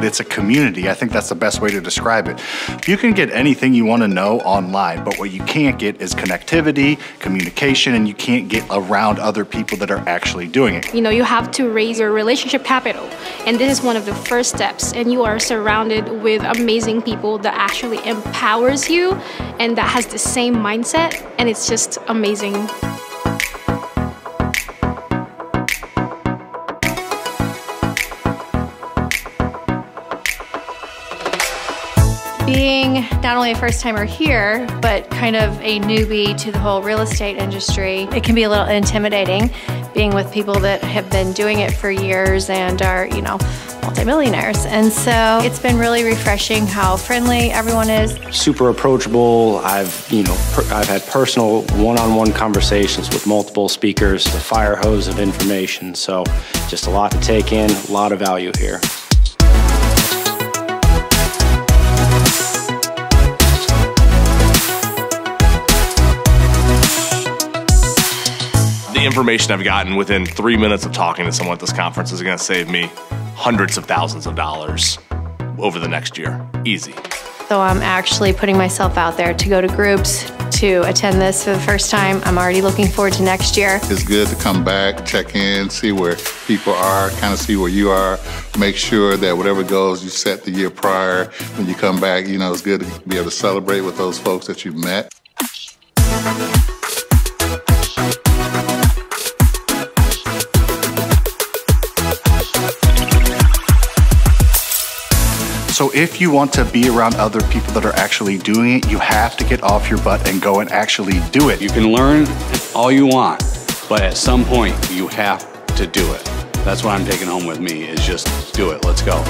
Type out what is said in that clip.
It's a community. I think that's the best way to describe it. You can get anything you want to know online, but what you can't get is connectivity, communication, and you can't get around other people that are actually doing it. You know, you have to raise your relationship capital, and this is one of the first steps, and you are surrounded with amazing people that actually empowers you and that has the same mindset, and it's just amazing. Being not only a first-timer here, but kind of a newbie to the whole real estate industry, it can be a little intimidating being with people that have been doing it for years and are, you know, multimillionaires. And so it's been really refreshing how friendly everyone is. Super approachable. I've had personal one-on-one conversations with multiple speakers, the fire hose of information. So just a lot to take in, a lot of value here. The information I've gotten within 3 minutes of talking to someone at this conference is going to save me hundreds of thousands of dollars over the next year. Easy. So I'm actually putting myself out there to go to groups, to attend this for the first time. I'm already looking forward to next year. It's good to come back, check in, see where people are, kind of see where you are, make sure that whatever goals you set the year prior, when you come back, you know, it's good to be able to celebrate with those folks that you've met. So if you want to be around other people that are actually doing it, you have to get off your butt and go and actually do it. You can learn all you want, but at some point you have to do it. That's what I'm taking home with me, is just do it. Let's go.